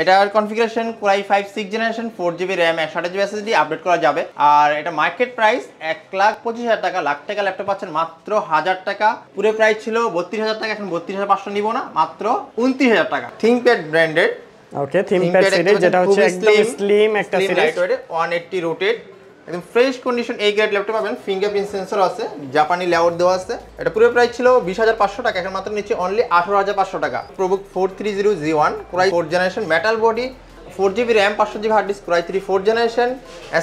এটার configuration core i 5 6 generation 4GB RAM 128GB SSD update করা যাবে। আর এটা মার্কেট প্রাইস 1,25,000 টাকা। লাখ টাকা ল্যাপটপ পাচ্ছেন মাত্র 1000 টাকা। পুরো প্রাইস ছিল 32,000 টাকা, এখন 32,500 নিব না, মাত্র 29,000 টাকা। ThinkPad branded. Okay, ThinkPad series, যেটা হচ্ছে একদম স্লিম একটা সিরিজ, 180 রোটেট, একদম ফ্রেশ কন্ডিশন এই গ্রেড ল্যাপটপ পাবেন। ফিঙ্গারপ্রিন্ট সেন্সর আছে, জাপানি লেআউট দেওয়া আছে। এটা পুরো প্রাইস ছিল 20,500 টাকা, এখন মাত্র নিচ্ছে অনলি 18,500 টাকা। ProBook 430Z1 core i 4 generation, metal body, 4GB RAM 500GB hard disk, core i 3 4 generation,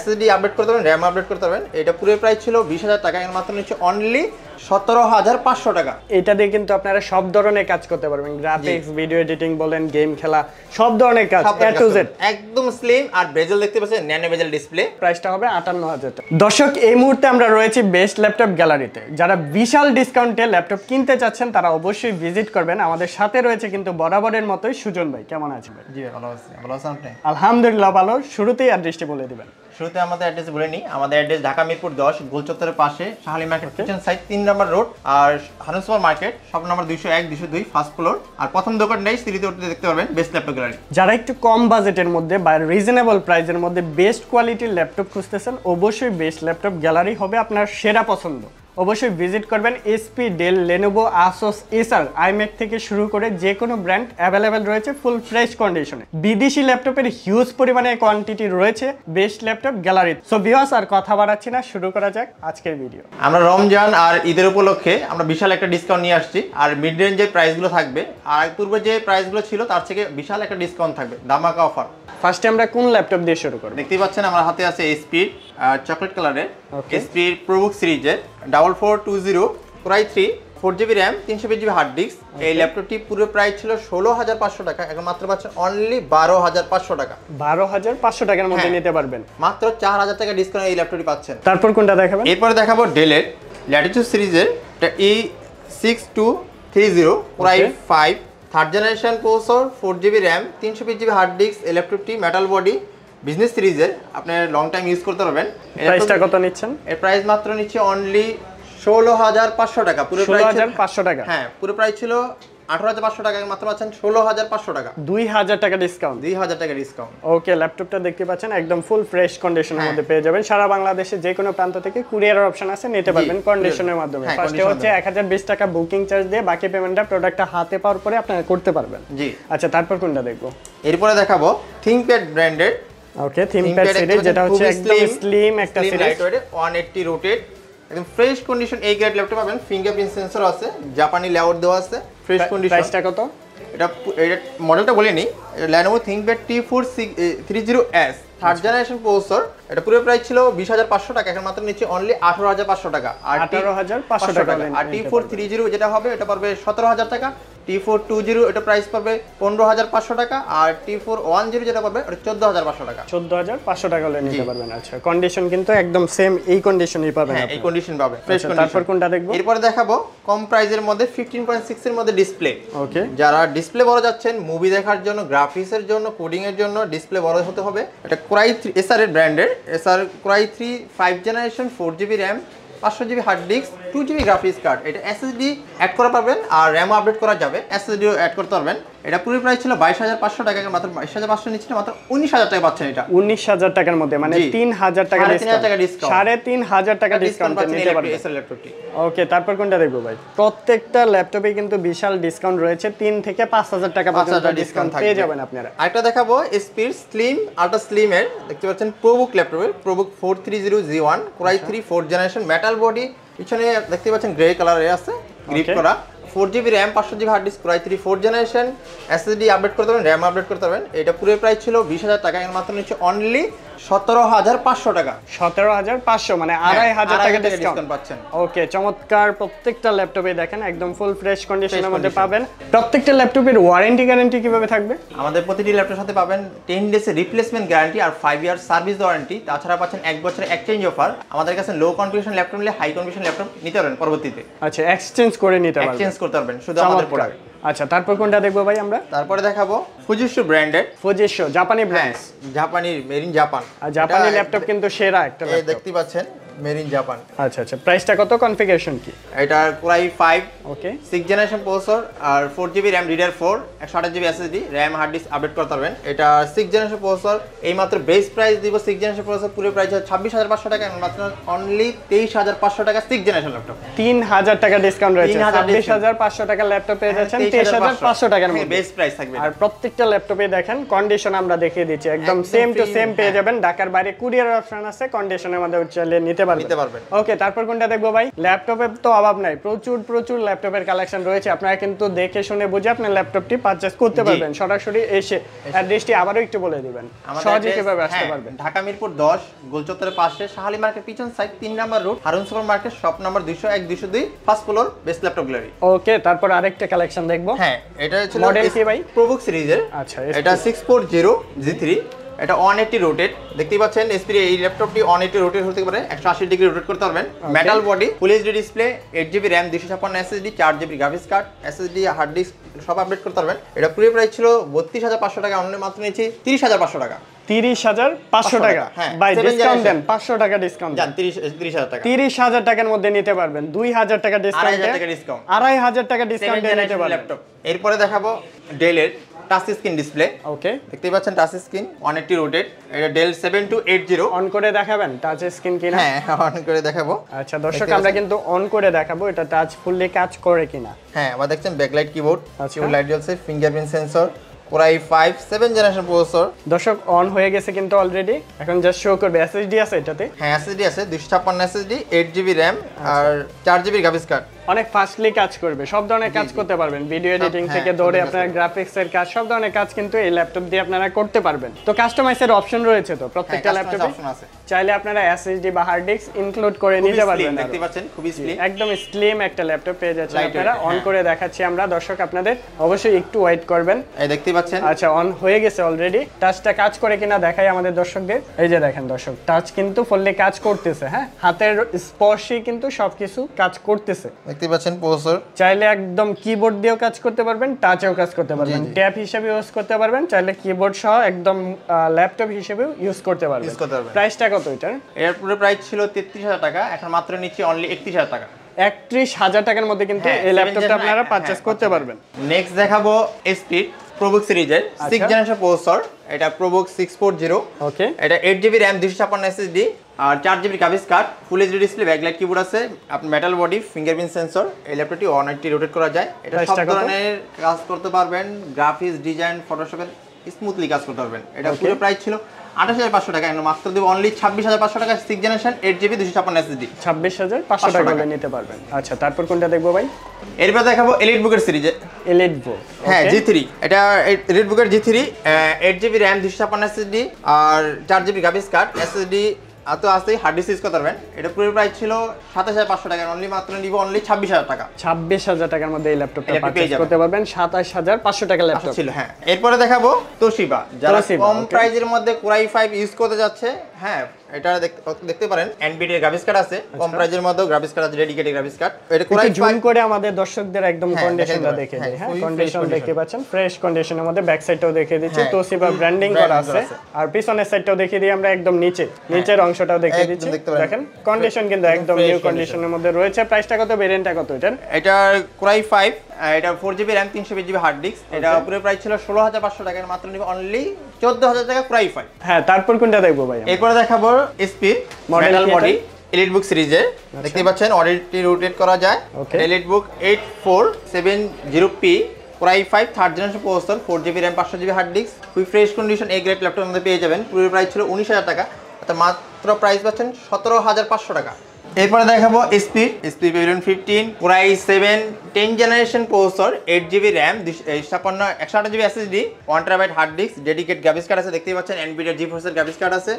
SSD update করতে পারবেন, RAM আপডেট করতে পারবেন। এটা পুরো প্রাইস ছিল 20,000 টাকা, এখন মাত্র নিচ্ছে অনলি 17,500 টাকা। এটা দিয়ে কিন্তু আপনারা সব ধরনের কাজ করতে পারবেন, গ্রাফিক্স, ভিডিও এডিটিং বলেন, গেম খেলা, সব ধরনের কাজ A to Z। একদম স্লিম আর বেজেল দেখতে পাচ্ছেন, ন্যানো বেজেল ডিসপ্লে। প্রাইসটা হবে 58,000 টাকা। দর্শক, এই মুহূর্তে আমরা রয়েছি বেস্ট ল্যাপটপ গ্যালারিতে। যারা বিশাল ডিসকাউন্টে ল্যাপটপ কিনতে চাচ্ছেন তারা অবশ্যই ভিজিট করবেন। আমাদের সাথে রয়েছে কিন্তু বরাবরের মতোই সুজন ভাই। কেমন আছেন ভাই? জি ভালো আছি। ভালো আছেন আপনি? আলহামদুলিল্লাহ ভালো। শুরুতেই অ্যাড্রেসটি বলে দিবেন। শুরুতে আমাদের অ্যাড্রেস বলে নিই। আমাদের অ্যাড্রেস ঢাকা মিরপুর 10 গোলচত্বরের পাশে শাহালি মার্কেট কিচেন সাইড 3 নম্বর রোড, আর হানুস সুপার মার্কেট শপ নম্বর 201 202 ফার্স্ট ফ্লোর। আর প্রথম দোকানটাই সিঁড়িতে উঠতে দেখতে পারবেন বেস্ট ল্যাপটপ গ্যালারি। যারা একটু কম বাজেটের মধ্যে বা রিজনেবল প্রাইসের মধ্যে বেস্ট কোয়ালিটির ল্যাপটপ খুঁজতেছেন, অবশ্যই বেস্ট ল্যাপটপ গ্যালারি হবে আপনার সেরা পছন্দ। অবশ্যই ভিজিট করবেন। এসপি, ডেল, লেনোভো, আসোস, এসার, আইম্যাক থেকে শুরু করে যে কোনো ব্র্যান্ড অ্যাভেলেবেল রয়েছে ফুল ফ্রেশ কন্ডিশনে। বিদেশি ল্যাপটপের হিউজ পরিমাণে কোয়ান্টিটি রয়েছে best laptop gallery. So viewers, আর কথা বাড়াচ্ছি না, শুরু করা যাক আজকের ভিডিও। আমরা রমজান আর ঈদের উপলক্ষে আমরা বিশাল একটা ডিসকাউন্ট নিয়ে আসছি। আর মিড রেঞ্জের প্রাইসগুলো থাকবে, আর পূর্বে যে প্রাইসগুলো ছিল তার থেকে বিশাল একটা ডিসকাউন্ট থাকবে, ধামাকা অফার। ফার্স্টে আমরা কোন ল্যাপটপ দিয়ে শুরু করব? দেখতেই পাচ্ছেন আমার হাতে আছে এসপি চকলেট কালারের এসপি প্রোবুক সিরিজের 4420 core i 3 4GB RAM 320GB hard disk. এই ল্যাপটপটি পুরো প্রাইস ছিল 16,500 টাকা, এখন মাত্র পাচ্ছেন অনলি 12,500 টাকা। 12,500 টাকার মধ্যে নিতে পারবেন। মাত্র 4,000 টাকা ডিসকাউন্ট এই ল্যাপটপটি পাচ্ছেন। তারপর কোনটা দেখাবেন? এরপরে দেখাবো ডেলের ল্যাটিটিউড সিরিজের E6230 core i 5 third generation processor, 4GB RAM 320GB hard disk. এই ল্যাপটপটি মেটাল বডি বিজনেস সিরিজের, আপনি লং টাইম ইউজ করতে পারবেন। প্রাইসটা কত নিচ্ছেন? এর প্রাইস মাত্র নিচ্ছে অনলি 16,500 টাকা। পুরো প্রাইস 16,500 টাকা। হ্যাঁ, পুরো প্রাইস ছিল 18,500 টাকা, মাত্র পাচ্ছেন 16,500 টাকা। 2,000 টাকা ডিসকাউন্ট। 2,000 টাকা ডিসকাউন্ট। ওকে, ল্যাপটপটা দেখতে পাচ্ছেন একদম ফুল ফ্রেশ কন্ডিশনের মধ্যে পেয়ে যাবেন। সারা বাংলাদেশে যে কোনো প্রান্ত থেকে কুরিয়ারের অপশন আছে, নিতে পারবেন কন্ডিশনের মাধ্যমে। ফার্স্টে হচ্ছে 1020 টাকা বুকিং চার্জ দিয়ে বাকি পেমেন্টটা প্রোডাক্টটা হাতে পাওয়ার পরে আপনারা করতে পারবেন। জি। আচ্ছা, তারপর কোনটা দেখবো? এরপরে দেখাবো ThinkPad branded. Okay, ThinkPad series, যেটা হচ্ছে একদম স্লিম একটা সিরিজ, 180 রোটেট, একদম ফ্রেশ কন্ডিশন এই গ্রেড ল্যাপটপ পাবেন। ফিঙ্গারপ্রিন্ট সেন্সর আছে, জাপানি লেআউট দেওয়া আছে, ফ্রেশ কন্ডিশন। প্রাইসটা কত? এটা মডেলটা বলে নিই। Lenovo ThinkPad T430S third generation processor. এটা পুরো প্রাইস ছিল 20,500 টাকা, এখন মাত্র নিচ্ছে অনলি 18,500 টাকা। আর 18,500 টাকা। আর T430 যেটা হবে এটা পড়বে 17,000 টাকা। T420 এটা প্রাইস পাবে 15,500 টাকা। আর T410 যেটা পাবে ওটা 14,500 টাকা। 14,500 টাকা হলে নিতে পারবেন। আচ্ছা, কন্ডিশন কিন্তু একদম সেম এই কন্ডিশনই পাবেন। হ্যাঁ, এই কন্ডিশন পাবে, ফ্রেশ কন্ডিশন। তারপর কোনটা দেখব? এরপর দেখাবো কম প্রাইসের মধ্যে 15.6 এর মধ্যে ডিসপ্লে। ওকে, যারা ডিসপ্লে বড় যাচ্ছেন, মুভি দেখার জন্য, গ্রাফিক্সের জন্য, কোডিং এর জন্য ডিসপ্লে বড় হতে হবে, এটা কোরাই 3 এসআর এর ব্র্যান্ডের SR core i 3 5 generation 4GB RAM 500GB hard disk 2GB graphics card. এটা SSD অ্যাড করা পাবেন আর RAM আপডেট করা যাবে, SSD অ্যাড করতে পারবেন। এটা পুরো প্রাইস ছিল 22,500 টাকা, মাত্র 22,500 নিচ্ছে, মাত্র 19,000 টাকা পাচ্ছেন। এটা 19,000 টাকার মধ্যে, মানে 3,000 টাকা ডিসকাউন্ট, 3,500 টাকা ডিসকাউন্ট নিতে পারবেন এই ল্যাপটপটি। ওকে, তারপর কোনটা দেখব ভাই? প্রত্যেকটা ল্যাপটপে কিন্তু বিশাল ডিসকাউন্ট রয়েছে, 3 থেকে 5,000 টাকা পর্যন্ত ডিসকাউন্ট পেয়ে যাবেন আপনারা। আরেকটা দেখাবো এসপি স্লিম আল্ট্রা স্লিম এর, দেখতে পাচ্ছেন প্রোবুক ল্যাপটপের ProBook 430Z1 core i 3 4th generation metal body, পিছনে দেখতে পাচ্ছেন গ্রে কালারে আছে গ্রিপ করা, 4GB RAM 500GB hard disk core i 3 4th generation, SSD update করতে পারবেন, RAM আপডেট করতে পারবেন। এটা পুরো প্রাইস ছিল 20,000 টাকা, এর মাত্র নিচ্ছে অনলি 17,500 টাকা। 17,500 মানে 2,500 টাকা ডিসকাউন্ট পাচ্ছেন। ওকে, চমৎকার। প্রত্যেকটা ল্যাপটপে দেখেন একদম ফুল ফ্রেশ কন্ডিশনের মধ্যে পাবেন। প্রত্যেকটা ল্যাপটপের ওয়ারেন্টি গ্যারান্টি কিভাবে থাকবে? আমাদের প্রতিটি ল্যাপটপের সাথে পাবেন 10 ডেজ রিপ্লেসমেন্ট গ্যারান্টি আর 5 ইয়ার সার্ভিস ওয়ারেন্টি। তাছাড়া পাচ্ছেন 1 বছরের এক্সচেঞ্জ অফার। আমাদের কাছে লো কনফিগারেশন ল্যাপটপ নিলে হাই কনফিগারেশন ল্যাপটপ নিতে পারবেন পরবর্তীতে। আচ্ছা, এক্সচেঞ্জ করে নিতে পারবেন, এক্সচেঞ্জ করতে পারবেন শুধু আমাদের প্রোডাক্ট। আচ্ছা, তারপর কোনটা দেখবো ভাই আমরা? তারপরে দেখাবো ফুজিশু ব্র্যান্ডেড। ফুজিশু জাপানি ব্র্যান্ড, জাপানি, মেড ইন জাপান। আর জাপানি ল্যাপটপ কিন্তু সেরা একটা ল্যাপটপ। দেখতে পাচ্ছেন মেড ইন জাপান। আচ্ছা আচ্ছা, প্রাইসটা কত, কনফিগারেশন কি? এটার কোরাই 5 ওকে 6 জেনারেশন প্রসেসর আর 4GB RAM DDR4 128GB SSD RAM hard disk update করতে পারবেন। এটা 6 জেনারেশন প্রসেসর, এই মাত্র বেস প্রাইস দিব 6 জেনারেশন প্রসেসর পুরো প্রাইস হচ্ছে 26500 টাকা, মাত্র অনলি 23500 টাকা 6 জেনারেশন ল্যাপটপ। 3000 টাকা ডিসকাউন্ট রয়েছে, 26500 টাকা ল্যাপটপ পেয়ে যাচ্ছেন 23500 টাকার মধ্যে বেস প্রাইস থাকবে। আর প্রত্যেকটা ল্যাপটপে দেখেন কন্ডিশন আমরা দেখিয়ে দিচ্ছি, একদম সেম টু সেম পেয়ে যাবেন। ঢাকার বাইরে কুরিয়ার অপশন আছে, কন্ডিশনের মধ্যে চাইলে নিতে পারবেন। ওকে, তারপর কোনটা দেখবো ভাই? ল্যাপটপে তো অভাব নাই, প্রচুর ল্যাপটপের কালেকশন রয়েছে, আপনারা কিন্তু দেখে শুনে বুঝে আপনার ল্যাপটপটি পারচেজ করতে পারবেন সরাসরি এসে। অ্যাড্রেসটি আবারও একটু বলে দিবেন, সহজে কিভাবে আসতে পারবেন? ঢাকা মিরপুর 10 গোলচত্বরের পাশে শাহালি মার্কেট পিছন side 3 number road, Harun super market, shop number 201 202, first floor, best laptop gallery. Okay, তারপর আরেকটা কালেকশন দেখবো। হ্যাঁ, এটা হচ্ছে মডেল কি ভাই? প্রোবুক সিরিজের। আচ্ছা, এটা 640G3, এটা 180 রোটেট। দেখতেই পাচ্ছেন এসপি এই ল্যাপটপটি 180 রোটেট হতে পারে, 180 ডিগ্রি রোটেট করতে পারবেন। Metal body, full HD display, 8GB RAM 256 SSD, 4GB graphics card, SSD hard disk সব আপডেট করতে পারবেন। এটা পুরো প্রাইস ছিল 32500 টাকা, অনলি মাত্র নিয়েছি 30500 টাকা। 30500 টাকা ভাই, ডিসকাউন্ট দেন, 500 টাকা ডিসকাউন্ট জান, 30000 টাকা, 30000 টাকার মধ্যে নিতে পারবেন। 2000 টাকা ডিসকাউন্ট, 2500 টাকা ডিসকাউন্ট দিয়ে নিতে পারবেন ল্যাপটপ। এরপরে দেখাবো ডেলের টাচ স্ক্রিন ডিসপ্লে। ওকে, দেখতেই পাচ্ছেন টাচ স্ক্রিন 180 রোটেট, এটা ডেল 7280। অন করে দেখাবেন টাচ স্ক্রিন কিনা? হ্যাঁ, অন করে দেখাবো। আচ্ছা দর্শক, আমরা কিন্তু অন করে দেখাবো এটা টাচ ফুললি কাজ করে কিনা। হ্যাঁ, আবার দেখছেন ব্যাকলাইট কিবোর্ড, আচ্ছা, কিবোর্ড লাইট জ্বলছে, fingerprint sensor, core i 5 7 generation processor. দর্শক অন হয়ে গেছে কিন্তু অলরেডি, এখন জাস্ট শো করবে। এসএসডি আছে এটাতে? হ্যাঁ, এসএসডি আছে 256 এসএসডি, 8GB RAM আর 4GB গ্রাফিক্স কার্ড। অনেক ফাস্টলি কাজ করবে, সব ধরনের কাজ করতে পারবেন, ভিডিও এডিটিং থেকে ধরে আপনার গ্রাফিক্স এর কাজ, সব ধরনের কাজ কিন্তু এই ল্যাপটপ দিয়ে আপনারা করতে পারবেন। তো কাস্টমাইজের অপশন রয়েছে তো প্রত্যেকটা ল্যাপটপে, চাইলে আপনারা এসএসডি বা হার্ড ডিস্ক ইনক্লুড করে নিতে পারবেন। দেখতে পাচ্ছেন খুবই স্লিম, একদম স্লিম একটা ল্যাপটপ পেয়ে যাচ্ছেন আপনারা। অন করে দেখাচ্ছি আমরা দর্শক, আপনাদের অবশ্যই একটু ওয়েট করবেন। এই দেখতেই পাচ্ছেন। আচ্ছা, অন হয়ে গেছে অলরেডি। টাচটা কাজ করে কিনা দেখাই আমাদের দর্শকদের। এই যে দেখেন দর্শক, টাচ কিন্তু ফুললি কাজ করতেছে। হ্যাঁ, হাতের স্পর্শে কিন্তু সবকিছু কাজ করতেছে। দেখতে পাচ্ছেন প্রসেসর, চাইলে একদম কিবোর্ড দিয়েও কাজ করতে পারবেন, টাচেও কাজ করতে পারবেন, ট্যাব হিসেবে ইউজ করতে পারবেন, চাইলে কিবোর্ড সহ একদম ল্যাপটপ হিসেবেও ইউজ করতে পারবেন। প্রাইসটা কত এটার? এর পুরো প্রাইস ছিল 33000 টাকা, এখন মাত্র নিচ্ছি অনলি 31000 টাকা। 31000 টাকার মধ্যে কিন্তু এই ল্যাপটপটা আপনারা পারচেজ করতে পারবেন। নেক্সট দেখাবো এসপি প্রোবুক সিরিজের 6 জেনারেশন প্রসেসর। এটা প্রোবুক 640। ওকে, এটা 8GB RAM 256 SSD আর 4GB গ্রাফিক্স কার্ড, ফুল এইচডি ডিসপ্লে, ব্যাকলাইট কিবোর্ড আছে, আপনার মেটাল বডি, ফিঙ্গারপ্রিন্ট সেন্সর। এই ল্যাপটপটি 180 রোটেট করা যায়। এটা সব ধরনের কাজ করতে পারবেন, গ্রাফিক্স, ডিজাইন, ফটোশপের স্মুথলি কাজ করতে পারবেন। এটা পুরো প্রাইস ছিল 28500 টাকা, এখন মাত্র দেব অনলি 26500 টাকা, 6 জেনারেশন 8GB 256 SSD, 26500 টাকা দিয়ে নিতে পারবেন। আচ্ছা, তারপর কোনটা দেখবো ভাই? এরপর দেখাবো এলিট বুকের সিরিজে। এলিট বুক, হ্যাঁ, G3। এটা এলিট বুকের G3, 8GB RAM 256 SSD আর 4GB গ্রাফিক্স কার্ড, SSD তো আসতেই হার্ড ডিস্ক ইউজ করতে পারবেন। এটা পুরো প্রাইস ছিল 27500 টাকা, অনলি মাত্র নিব অনলি 26000 টাকা। 26000 টাকার মধ্যে এই ল্যাপটপটা পারচেজ করতে পারবেন। 27500 টাকা ল্যাপটপ ছিল। হ্যাঁ, এরপরে দেখাবো তোশিবা, যারা কম প্রাইজের মধ্যে কোরাই 5 ইউজ করতে যাচ্ছে। হ্যাঁ, এটা দেখতে পারেন এনভিডিআর গ্রাফিক্স কার্ড আছে, কম প্রাইজের মধ্যে গ্রাফিক্স কার্ড আছে, ডেডিকেটেড গ্রাফিক্স কার্ড। এটা কোরাই 5 জুম করে আমাদের দর্শকদের একদম কন্ডিশনটা দেখে দেই। হ্যাঁ, কন্ডিশন দেখতে পাচ্ছেন, ফ্রেশ কন্ডিশনের মধ্যে। ব্যাক সাইডটাও দেখে দিচ্ছি, তোশিবা ব্র্যান্ডিং করা আছে। আর পিছনের সাইডটাও দেখে দিই আমরা, একদম নিচের অংশটাও দেখে দিচ্ছি। দেখেন কন্ডিশন কিন্তু একদম নিউ কন্ডিশনের মধ্যে রয়েছে। প্রাইসটা কত, ভেরিয়েন্টটা কত এটার? এটা কোরাই 5, এটা 4GB RAM 320GB hard disk. এটা পুরো প্রাইস ছিল 16500 টাকা, মাত্র নিব অনলি 14000 টাকা কোরাই 5। হ্ঁ, তারপর কোনটা দেখবো ভাই? এরপর দেখাবো HP model body elite book সিরিজের। দেখতে পাচ্ছেন অডিটি রোটেট করা যায়। Elite book 8470P core i 5 third generation processor, 4GB RAM 500GB hard disk, খুবই ফ্রেশ কন্ডিশন এ গ্রেড ল্যাপটপের মধ্যে পেয়ে যাবেন। পুরো প্রাইস ছিল 19000 টাকা, মাত্র প্রাইস পাচ্ছেন 17500 টাকা। এরপরে দেখাবো HP pavilion 15 core i 7 10 generation processor, 8GB RAM 128GB SSD, 1TB hard disk, dedicated graphics card আছে। দেখতেই পাচ্ছেন এনভিডিআর জিফোর্স এর গ্রাফিক্স কার্ড আছে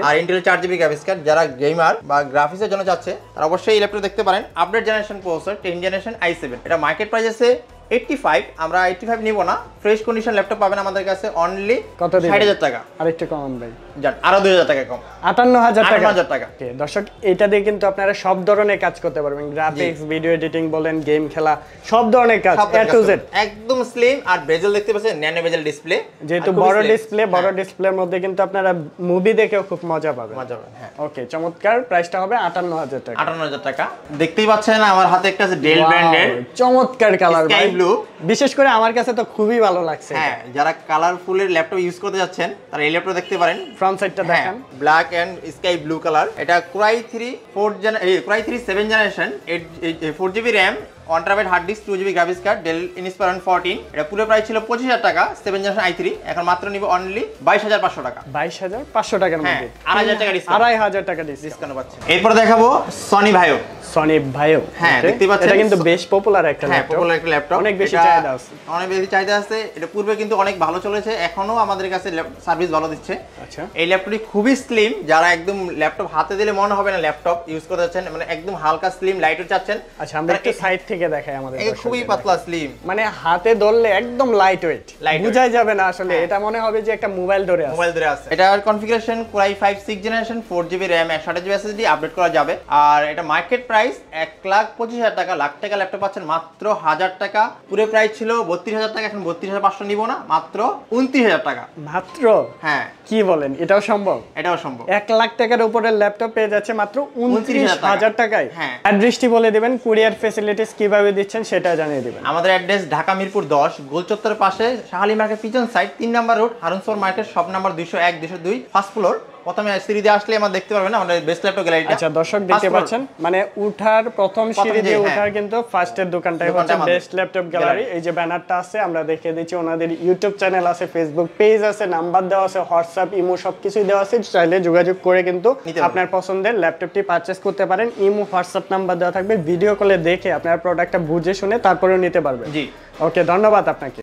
আর ইন্টেল 4GB গ্রাফিক্স কার্ড। যারা গেমার বা গ্রাফিক্সের জন্য চাচ্ছে তারা অবশ্যই এই ল্যাপটপ দেখতে পারেন। Update generation processor 10 generation i7। এটা মার্কেট প্রাইস আছে 85 আমরা 85 নিব না, ফ্রেশ কন্ডিশন ল্যাপটপ পাবেন আমাদের কাছে অনলি কত দিবেন? 60,000 টাকা। আরেকটু কমান ভাই, জান আরো 2,000 টাকা কম, 58,000 টাকা। 58,000 টাকা। ওকে দর্শক, এটা দিয়ে কিন্তু আপনারা সব ধরনের কাজ করতে পারবেন, গ্রাফিক্স, ভিডিও এডিটিং বলেন, গেম খেলা, সব ধরনের কাজ এ টু জেড। একদম স্লিম, আর বেজেল দেখতে পাচ্ছেন ন্যানো বেজেল ডিসপ্লে, যেহেতু বড় ডিসপ্লে, বড় ডিসপ্লের মধ্যে কিন্তু আপনারা মুভি দেখেও খুব মজা পাবেন। হ্যাঁ। ওকে, চমৎকার। প্রাইসটা হবে 58,000 টাকা। 58,000 টাকা। দেখতেই পাচ্ছেন আমার হাতে একটা আছে ডেল ব্র্যান্ডের চমৎকার কালার, স্কাই ব্লু। বিশেষ করে আমার কাছে তো খুবই ভালো লাগছে। হ্যাঁ, যারা কালারফুলের ল্যাপটপ ইউজ করতে যাচ্ছেন তারা এই ল্যাপটপ দেখতে পারেন। ফ্রন্ট সাইডটা দেখেন, black and sky blue colour. এটা Core i3 7th generation, 4GB RAM, 1TB hard disk, 2GB graphics card, Dell Inspiron 14। এটা পুরো প্রাইস ছিল 25,000 টাকা 7th জেনারেশন i3, এখন মাত্র নিব অনলি 22,500 টাকা। 22,500 টাকার মধ্যে 2,500 টাকা ডিসকাউন্ট, 2,500 টাকা ডিসকাউন্ট পাচ্ছেন। এরপর দেখাবো সনি ভাইও। সনি ভাইও, হ্যাঁ দেখতে পাচ্ছেন, এটা কিন্তু বেশ পপুলার একটা হ্যাঁ ল্যাপটপ। পপুলার একটা ল্যাপটপ, অনেক বেশি চাহিদা আছে, অনেক বেশি চাহিদা আছে। এটা পূর্বে কিন্তু অনেক ভালো চলেছে, এখনো আমাদের কাছে সার্ভিস ভালো দিচ্ছে। আচ্ছা, এই ল্যাপটপটি খুবই স্লিম, যারা একদম ল্যাপটপ হাতে দিলে মনে হবে না ল্যাপটপ ইউজ করতে যাচ্ছেন, মানে একদম হালকা স্লিম লাইটও চাচ্ছেন। আচ্ছা আমরা একটু সাইড থেকে দেখাই আমাদের এই খুবই পাতলা স্লিম, মানে হাতে ধরলে একদম লাইট ওয়েট, বুঝাই যাবে না আসলে, এটা মনে হবে যে একটা মোবাইল ধরে আছে। মোবাইল ধরে আছে। এটার configuration Core i5 6th generation, 4GB RAM, 128GB SSD, update করা যাবে। আর এটা মার্কেট প্রাইস 1,25,000 টাকা, লাখ টাকা ল্যাপটপ পাচ্ছেন মাত্র 1000 টাকা। পুরো প্রাইস ছিল 32,000 টাকা, এখন 32,500 নিব না, মাত্র 29,000 টাকা। মাত্র? হ্যাঁ, কি বলেন, এটাও সম্ভব? এটাও সম্ভব। 1 লাখ টাকার উপরে ল্যাপটপ পেয়ে যাচ্ছে মাত্র 29,000 টাকায়। হ্যাঁ, অ্যাড্রেসটি বলে দিবেন, কুরিয়ার ফ্যাসিলিটিস কিভাবে দিচ্ছেন সেটা জানিয়ে দিবেন। আমাদের অ্যাড্রেস ঢাকা মিরপুর 10, গোল চত্বরের পাশে, শাহালি মার্কেট পিছন সাইড, 3 নাম্বার রোড, হারুনসর market, shop number 201 202, first floor. প্রথমে সিঁড়ি দিয়ে আসলে আমরা দেখতে পারবেন আমাদের বেস্ট ল্যাপটপ গ্যালারিটা। আচ্ছা দর্শক দেখতে পাচ্ছেন, মানে উঠার প্রথম সিঁড়ি দিয়ে উঠার কিন্তু ফার্স্টের দোকানটাই হচ্ছে বেস্ট ল্যাপটপ গ্যালারি। এই যে ব্যানারটা আছে আমরা দেখিয়ে দিচ্ছি, ওনাদের ইউটিউব চ্যানেল আছে, ফেসবুক পেজ আছে, নাম্বার দেওয়া আছে, হোয়াটসঅ্যাপ, ইমো সবকিছুই দেওয়া আছে, চাইলে যোগাযোগ করে কিন্তু আপনার পছন্দের ল্যাপটপটি পারচেজ করতে পারেন। ইমো, হোয়াটসঅ্যাপ নাম্বার দেওয়া থাকবে, ভিডিও কলে দেখে আপনার প্রোডাক্টটা বুঝে শুনে তারপরেও নিতে পারবেন। জি, ওকে, ধন্যবাদ আপনাকে।